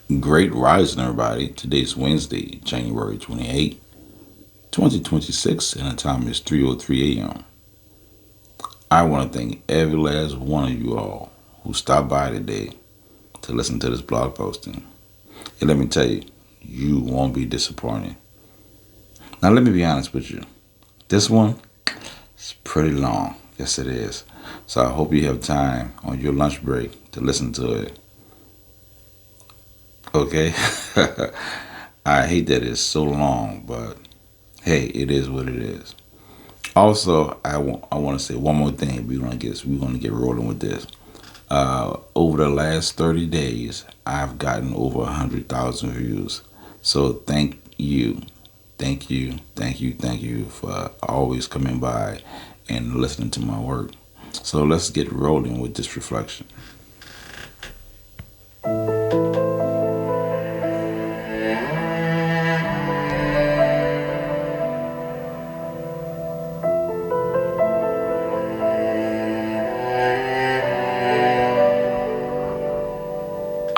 Great rising, everybody. Today's Wednesday, January 28th, 2026, and the time is 3:03 a.m. I want to thank every last one of you all who stopped by today to listen to this blog posting. And let me tell you, you won't be disappointed. Now, let me be honest with you. This one is pretty long. Yes, it is. So I hope you have time on your lunch break to listen to it. Okay? I hate that it's so long, but hey, it is what it is. Also, I want to say one more thing. We're gonna get rolling with this. Over the last 30 days, I've gotten over 100,000 views. So thank you for always coming by and listening to my work. So let's get rolling with this reflection.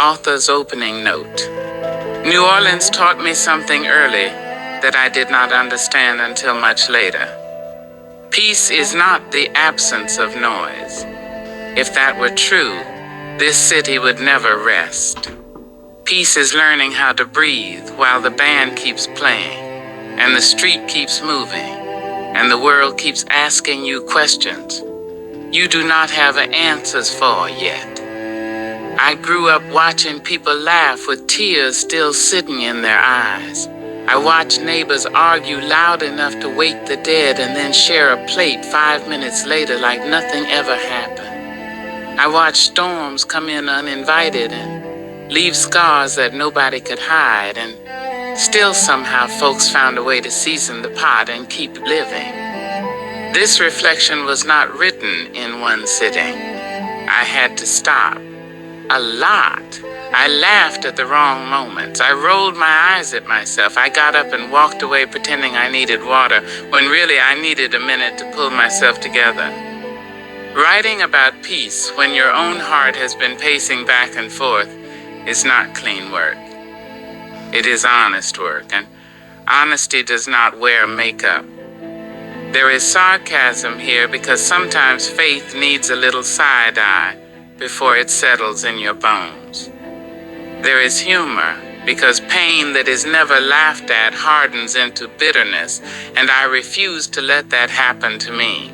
Author's opening note. New Orleans taught me something early that I did not understand until much later. Peace is not the absence of noise. If that were true, this city would never rest. Peace is learning how to breathe while the band keeps playing, and the street keeps moving, and the world keeps asking you questions you do not have answers for yet. I grew up watching people laugh with tears still sitting in their eyes. I watched neighbors argue loud enough to wake the dead and then share a plate 5 minutes later like nothing ever happened. I watched storms come in uninvited and leave scars that nobody could hide, and still somehow folks found a way to season the pot and keep living. This reflection was not written in one sitting. I had to stop. A lot. I laughed at the wrong moments. I rolled my eyes at myself. I got up and walked away pretending I needed water when really I needed a minute to pull myself together. Writing about peace when your own heart has been pacing back and forth is not clean work. It is honest work, and honesty does not wear makeup. There is sarcasm here because sometimes faith needs a little side eye before it settles in your bones. There is humor because pain that is never laughed at hardens into bitterness, and I refuse to let that happen to me.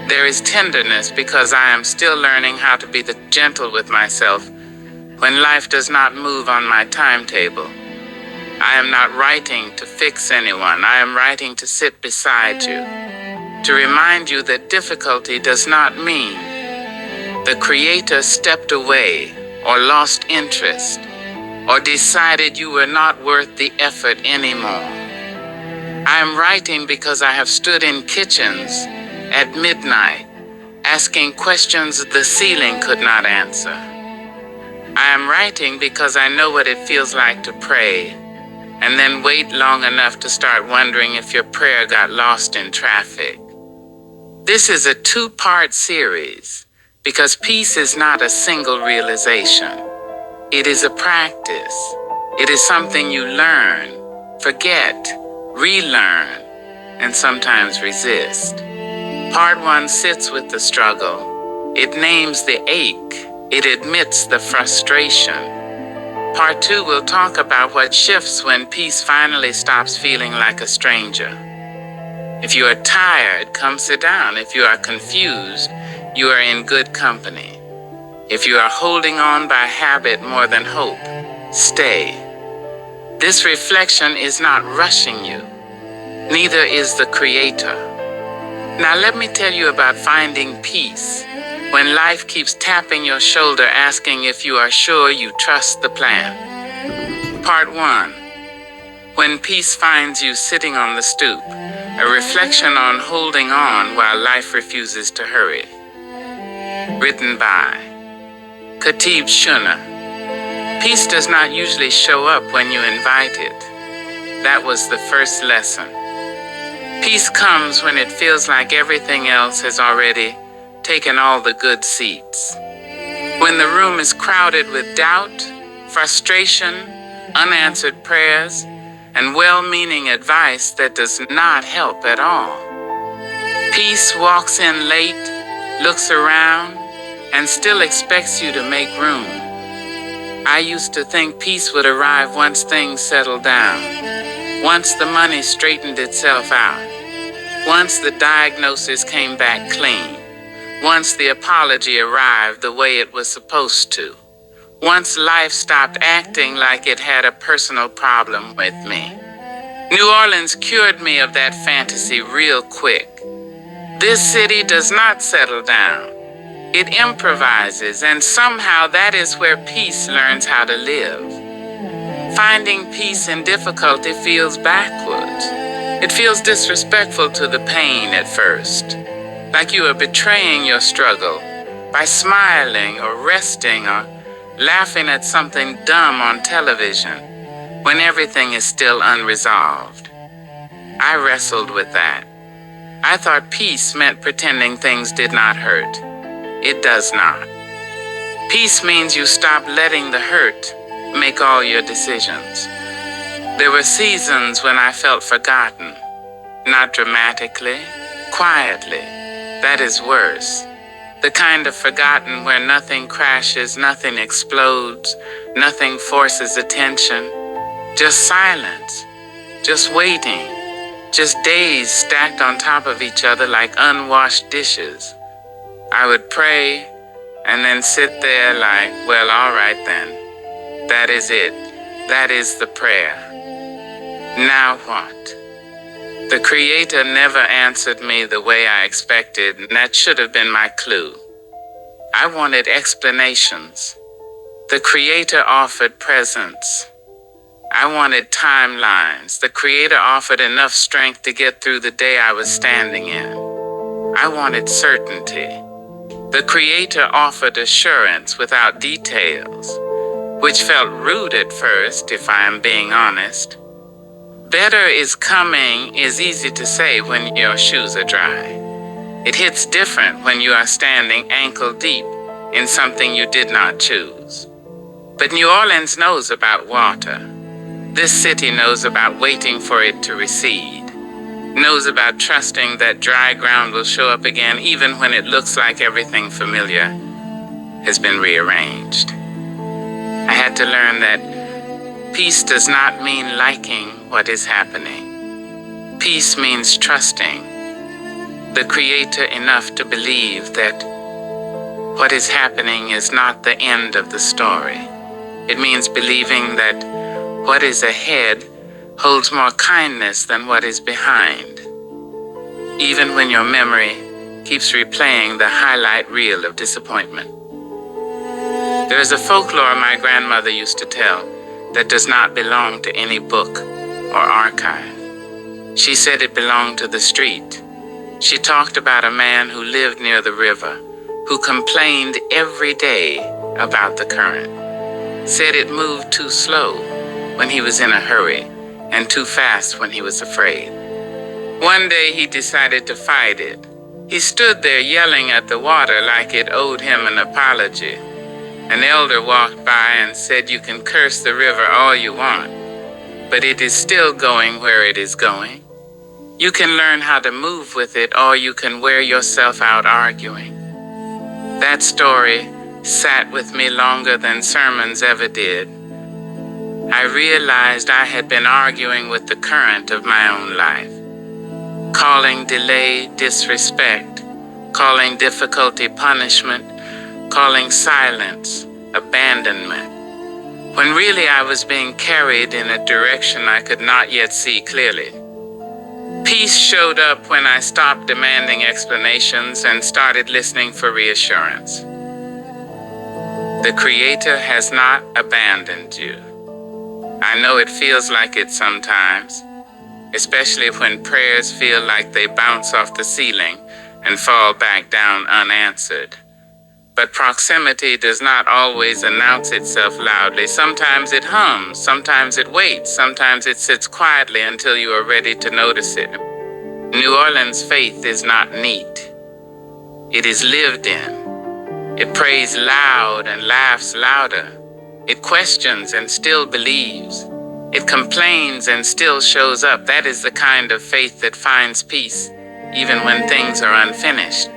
There is tenderness because I am still learning how to be gentle with myself when life does not move on my timetable. I am not writing to fix anyone. I am writing to sit beside you, to remind you that difficulty does not mean the Creator stepped away or lost interest or decided you were not worth the effort anymore. I am writing because I have stood in kitchens at midnight asking questions the ceiling could not answer. I am writing because I know what it feels like to pray and then wait long enough to start wondering if your prayer got lost in traffic. This is a two-part series because peace is not a single realization. It is a practice. It is something you learn, forget, relearn, and sometimes resist. Part one sits with the struggle. It names the ache. It admits the frustration. Part two will talk about what shifts when peace finally stops feeling like a stranger. If you are tired, come sit down. If you are confused, you are in good company. If you are holding on by habit more than hope, stay. This reflection is not rushing you. Neither is the Creator. Now let me tell you about finding peace when life keeps tapping your shoulder asking if you are sure you trust the plan. Part 1. When peace finds you sitting on the stoop, a reflection on holding on while life refuses to hurry. Written by Khatib Shuna. Peace does not usually show up when you invite it. That was the first lesson. Peace comes when it feels like everything else has already taken all the good seats. When the room is crowded with doubt, frustration, unanswered prayers, and well-meaning advice that does not help at all. Peace walks in late, looks around, and still expects you to make room. I used to think peace would arrive once things settled down, once the money straightened itself out, once the diagnosis came back clean, once the apology arrived the way it was supposed to, once life stopped acting like it had a personal problem with me. New Orleans cured me of that fantasy real quick. This city does not settle down. It improvises, and somehow that is where peace learns how to live. Finding peace in difficulty feels backwards. It feels disrespectful to the pain at first, like you are betraying your struggle by smiling or resting or laughing at something dumb on television when everything is still unresolved. I wrestled with that. I thought peace meant pretending things did not hurt. It does not. Peace means you stop letting the hurt make all your decisions. There were seasons when I felt forgotten, not dramatically, quietly. That is worse. The kind of forgotten where nothing crashes, nothing explodes, nothing forces attention. Just silence, just waiting, just days stacked on top of each other like unwashed dishes. I would pray and then sit there like, well, all right then. That is it. That is the prayer. Now what? The Creator never answered me the way I expected, and that should have been my clue. I wanted explanations. The Creator offered presence. I wanted timelines. The Creator offered enough strength to get through the day I was standing in. I wanted certainty. The Creator offered assurance without details, which felt rude at first, if I am being honest. Better is coming is easy to say when your shoes are dry. It hits different when you are standing ankle deep in something you did not choose. But New Orleans knows about water. This city knows about waiting for it to recede, knows about trusting that dry ground will show up again even when it looks like everything familiar has been rearranged. I had to learn that peace does not mean liking what is happening. Peace means trusting the Creator enough to believe that what is happening is not the end of the story. It means believing that what is ahead holds more kindness than what is behind, even when your memory keeps replaying the highlight reel of disappointment. There is a folklore my grandmother used to tell that does not belong to any book or archive. She said it belonged to the street. She talked about a man who lived near the river, who complained every day about the current, said it moved too slow when he was in a hurry and too fast when he was afraid. One day he decided to fight it. He stood there yelling at the water like it owed him an apology. An elder walked by and said, "You can curse the river all you want, but it is still going where it is going. You can learn how to move with it, or you can wear yourself out arguing." That story sat with me longer than sermons ever did. I realized I had been arguing with the current of my own life, calling delay disrespect, calling difficulty punishment, calling silence abandonment, when really I was being carried in a direction I could not yet see clearly. Peace showed up when I stopped demanding explanations and started listening for reassurance. The Creator has not abandoned you. I know it feels like it sometimes, especially when prayers feel like they bounce off the ceiling and fall back down unanswered. But proximity does not always announce itself loudly. Sometimes it hums, sometimes it waits, sometimes it sits quietly until you are ready to notice it. New Orleans faith is not neat. It is lived in. It prays loud and laughs louder. It questions and still believes. It complains and still shows up. That is the kind of faith that finds peace, even when things are unfinished.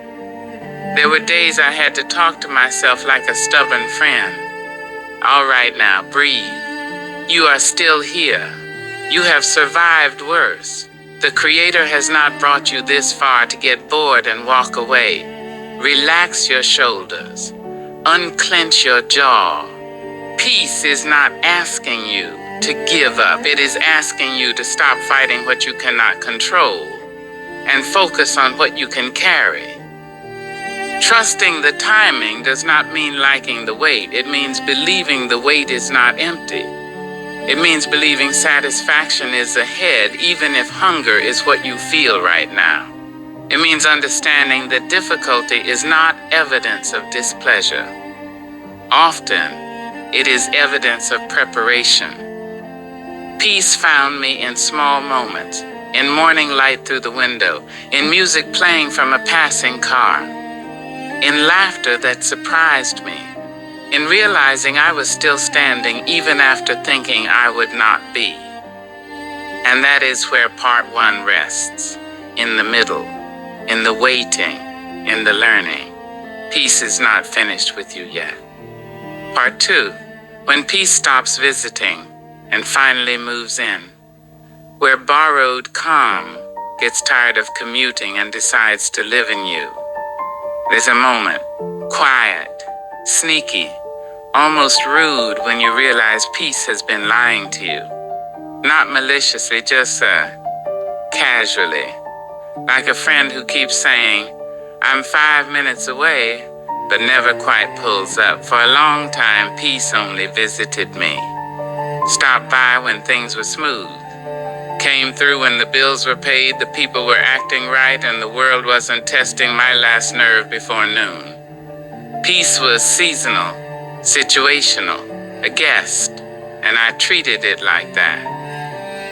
There were days I had to talk to myself like a stubborn friend. All right now, breathe. You are still here. You have survived worse. The Creator has not brought you this far to get bored and walk away. Relax your shoulders. Unclench your jaw. Peace is not asking you to give up. It is asking you to stop fighting what you cannot control and focus on what you can carry. Trusting the timing does not mean liking the wait. It means believing the wait is not empty. It means believing satisfaction is ahead, even if hunger is what you feel right now. It means understanding that difficulty is not evidence of displeasure. Often, it is evidence of preparation. Peace found me in small moments, in morning light through the window, in music playing from a passing car, in laughter that surprised me, in realizing I was still standing even after thinking I would not be. And that is where part one rests, in the middle, in the waiting, in the learning. Peace is not finished with you yet. Part two, when peace stops visiting and finally moves in, where borrowed calm gets tired of commuting and decides to live in you. There's a moment, quiet, sneaky, almost rude, when you realize peace has been lying to you. Not maliciously, just casually. Like a friend who keeps saying, I'm 5 minutes away, but never quite pulls up. For a long time, peace only visited me. Stopped by when things were smooth. Came through when the bills were paid, the people were acting right, and the world wasn't testing my last nerve before noon. Peace was seasonal, situational, a guest, and I treated it like that.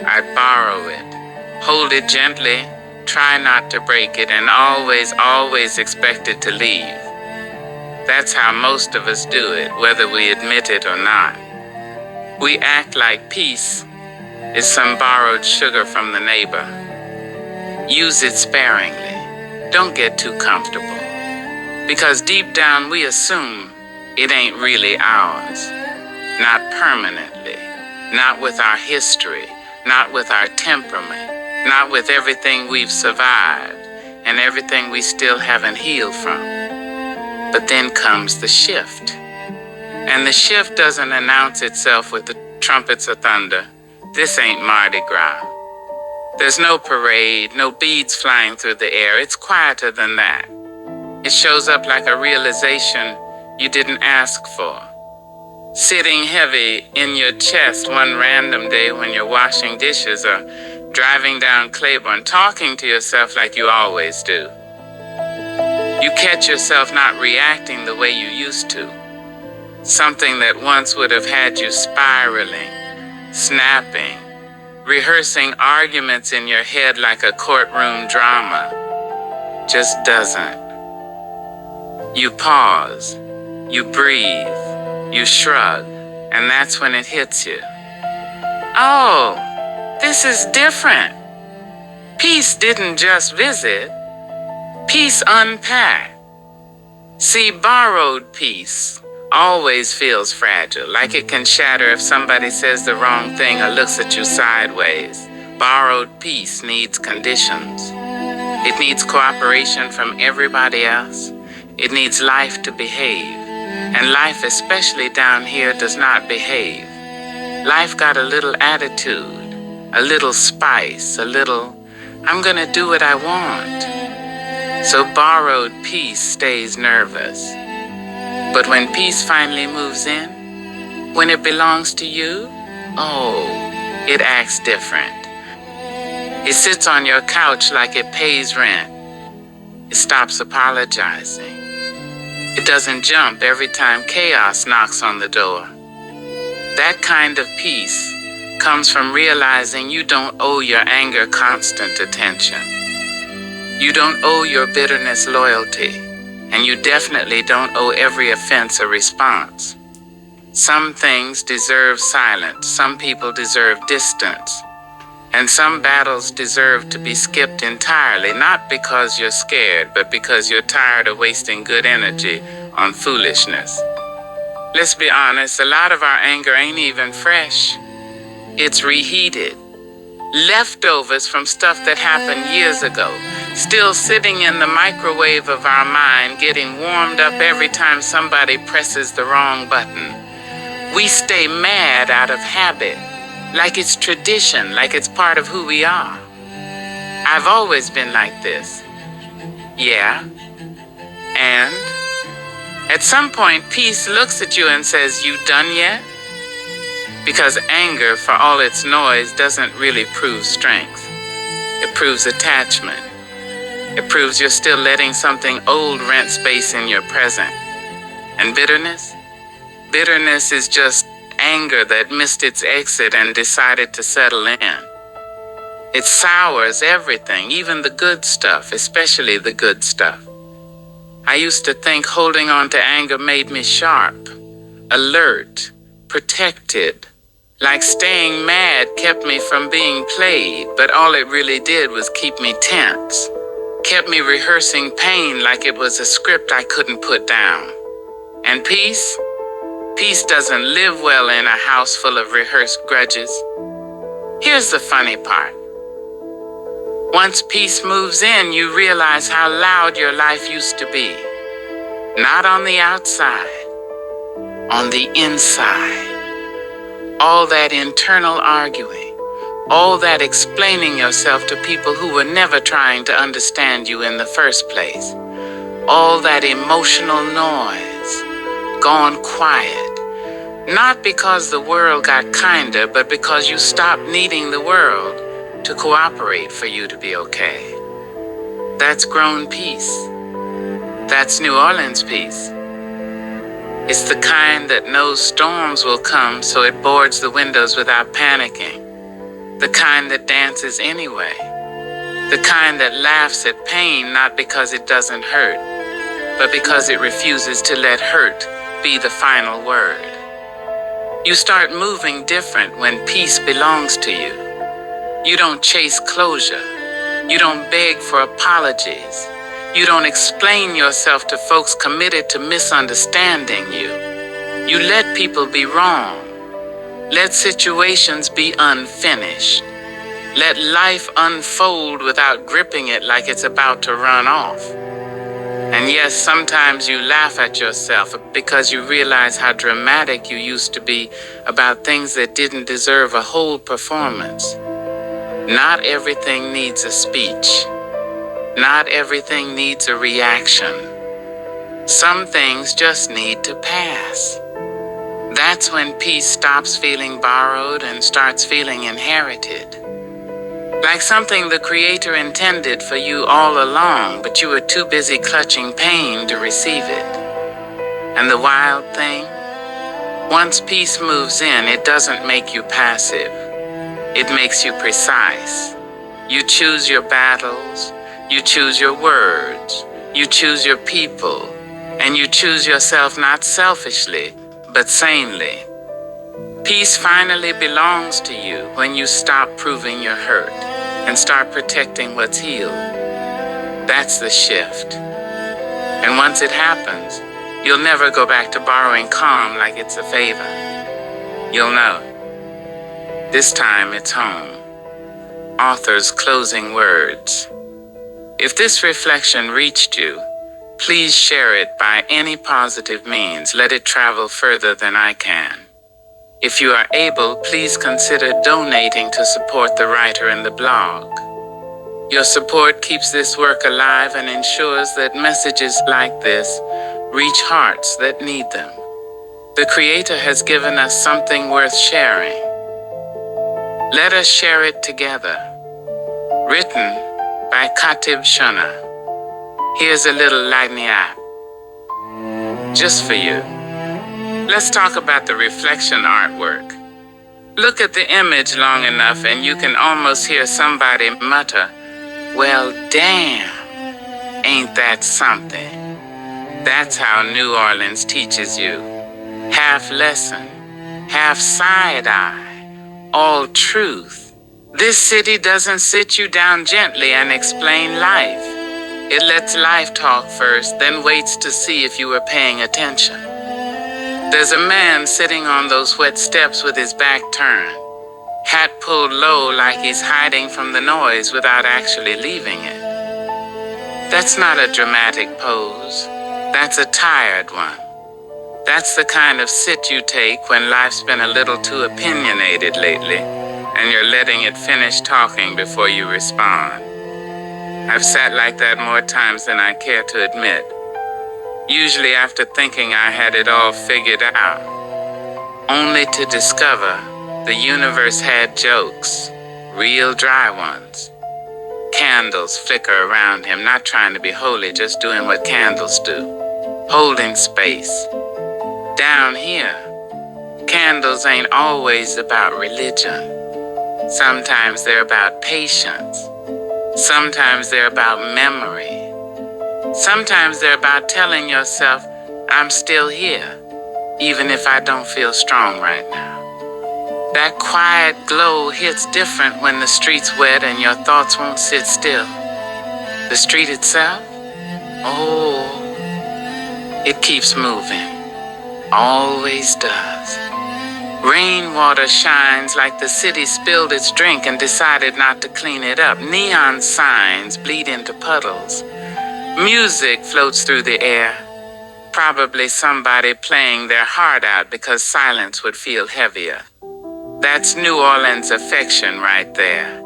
I'd borrow it, hold it gently, try not to break it, and always expect it to leave. That's how most of us do it, whether we admit it or not. We act like peace is some borrowed sugar from the neighbor. Use it sparingly. Don't get too comfortable. Because deep down we assume it ain't really ours. Not permanently. Not with our history. Not with our temperament. Not with everything we've survived and everything we still haven't healed from. But then comes the shift. And the shift doesn't announce itself with the trumpets of thunder. This ain't Mardi Gras. There's no parade, no beads flying through the air. It's quieter than that. It shows up like a realization you didn't ask for. Sitting heavy in your chest one random day when you're washing dishes or driving down Claiborne, talking to yourself like you always do. You catch yourself not reacting the way you used to. Something that once would have had you spiraling, snapping, rehearsing arguments in your head like a courtroom drama, just doesn't. You pause, you breathe, you shrug, and that's when it hits you. Oh, this is different. Peace didn't just visit. Peace unpacked. See, borrowed peace always feels fragile, like it can shatter if somebody says the wrong thing or looks at you sideways. Borrowed peace needs conditions. It needs cooperation from everybody else. It needs life to behave. And life, especially down here, does not behave. Life got a little attitude, a little spice, a little, I'm gonna do what I want. So borrowed peace stays nervous. But when peace finally moves in, when it belongs to you, oh, it acts different. It sits on your couch like it pays rent. It stops apologizing. It doesn't jump every time chaos knocks on the door. That kind of peace comes from realizing you don't owe your anger constant attention. You don't owe your bitterness loyalty, and you definitely don't owe every offense a response. Some things deserve silence, some people deserve distance, and some battles deserve to be skipped entirely, not because you're scared, but because you're tired of wasting good energy on foolishness. Let's be honest, a lot of our anger ain't even fresh. It's reheated. Leftovers from stuff that happened years ago, still sitting in the microwave of our mind, getting warmed up every time somebody presses the wrong button. We stay mad out of habit, like it's tradition, like it's part of who we are. I've always been like this. Yeah, and at some point, peace looks at you and says, "You done yet?" Because anger, for all its noise, doesn't really prove strength. It proves attachment. It proves you're still letting something old rent space in your present. And bitterness? Bitterness is just anger that missed its exit and decided to settle in. It sours everything, even the good stuff, especially the good stuff. I used to think holding on to anger made me sharp, alert, protected. Like staying mad kept me from being played, but all it really did was keep me tense. Kept me rehearsing pain like it was a script I couldn't put down. And peace? Peace doesn't live well in a house full of rehearsed grudges. Here's the funny part. Once peace moves in, you realize how loud your life used to be. Not on the outside, on the inside. All that internal arguing, all that explaining yourself to people who were never trying to understand you in the first place. All that emotional noise, gone quiet. Not because the world got kinder, but because you stopped needing the world to cooperate for you to be okay. That's grown peace. That's New Orleans peace. It's the kind that knows storms will come, so it boards the windows without panicking. The kind that dances anyway. The kind that laughs at pain not because it doesn't hurt, but because it refuses to let hurt be the final word. You start moving different when peace belongs to you. You don't chase closure. You don't beg for apologies. You don't explain yourself to folks committed to misunderstanding you. You let people be wrong. Let situations be unfinished. Let life unfold without gripping it like it's about to run off. And yes, sometimes you laugh at yourself because you realize how dramatic you used to be about things that didn't deserve a whole performance. Not everything needs a speech. Not everything needs a reaction. Some things just need to pass. That's when peace stops feeling borrowed and starts feeling inherited. Like something the Creator intended for you all along, but you were too busy clutching pain to receive it. And the wild thing? Once peace moves in, it doesn't make you passive. It makes you precise. You choose your battles. You choose your words, you choose your people, and you choose yourself not selfishly, but sanely. Peace finally belongs to you when you stop proving you're hurt and start protecting what's healed. That's the shift. And once it happens, you'll never go back to borrowing calm like it's a favor. You'll know. This time it's home. Author's closing words. If this reflection reached you, please share it by any positive means. Let it travel further than I can. If you are able, please consider donating to support the writer and the blog. Your support keeps this work alive and ensures that messages like this reach hearts that need them. The Creator has given us something worth sharing. Let us share it together. Written by Katib Shana. Here's a little lagniappe. Just for you. Let's talk about the reflection artwork. Look at the image long enough and you can almost hear somebody mutter, "Well, damn, ain't that something?" That's how New Orleans teaches you. Half lesson, half side eye, all truth. This city doesn't sit you down gently and explain life. It lets life talk first, then waits to see if you were paying attention. There's a man sitting on those wet steps with his back turned, hat pulled low like he's hiding from the noise without actually leaving it. That's not a dramatic pose. That's a tired one. That's the kind of sit you take when life's been a little too opinionated lately, and you're letting it finish talking before you respond. I've sat like that more times than I care to admit. Usually after thinking I had it all figured out, only to discover the universe had jokes, real dry ones. Candles flicker around him, not trying to be holy, just doing what candles do, holding space. Down here, candles ain't always about religion. Sometimes they're about patience. Sometimes they're about memory. Sometimes they're about telling yourself, I'm still here, even if I don't feel strong right now. That quiet glow hits different when the street's wet and your thoughts won't sit still. The street itself? Oh, it keeps moving. Always does. Rainwater shines like the city spilled its drink and decided not to clean it up. Neon signs bleed into puddles. Music floats through the air. Probably somebody playing their heart out because silence would feel heavier. That's New Orleans affection right there.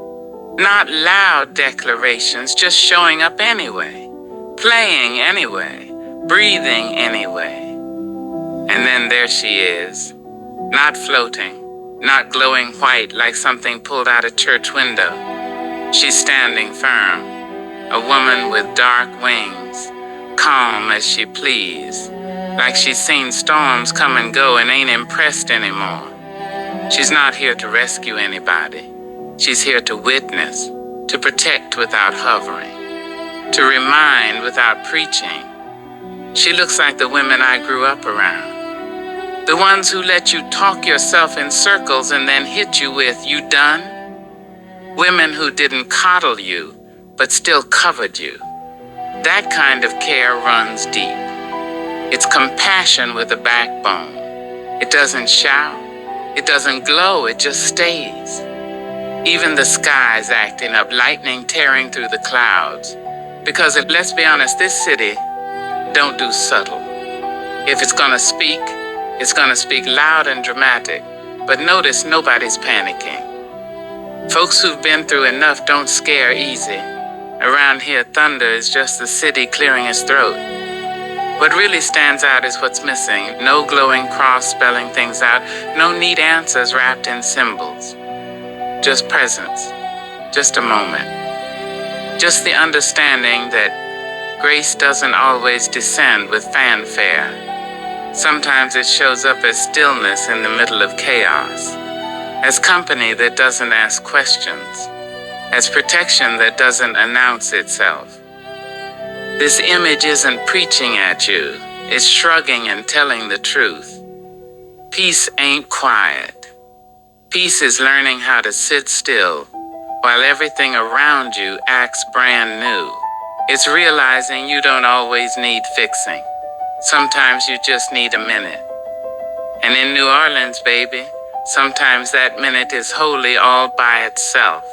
Not loud declarations, just showing up anyway, playing anyway, breathing anyway. And then there she is, not floating, not glowing white like something pulled out a church window. She's standing firm, a woman with dark wings, calm as she please, like she's seen storms come and go and ain't impressed anymore. She's not here to rescue anybody. She's here to witness, to protect without hovering, to remind without preaching. She looks like the women I grew up around. The ones who let you talk yourself in circles and then hit you with, you done? Women who didn't coddle you, but still covered you. That kind of care runs deep. It's compassion with a backbone. It doesn't shout. It doesn't glow, it just stays. Even the sky's acting up, lightning tearing through the clouds. Because let's be honest, this city don't do subtle. If it's gonna speak, it's gonna speak loud and dramatic. But notice nobody's panicking. Folks who've been through enough don't scare easy. Around here, thunder is just the city clearing its throat. What really stands out is what's missing. No glowing cross spelling things out. No neat answers wrapped in symbols. Just presence. Just a moment. Just the understanding that grace doesn't always descend with fanfare. Sometimes it shows up as stillness in the middle of chaos. As company that doesn't ask questions. As protection that doesn't announce itself. This image isn't preaching at you, it's shrugging and telling the truth. Peace ain't quiet. Peace is learning how to sit still while everything around you acts brand new. It's realizing you don't always need fixing. Sometimes you just need a minute. And in New Orleans, baby, sometimes that minute is wholly all by itself.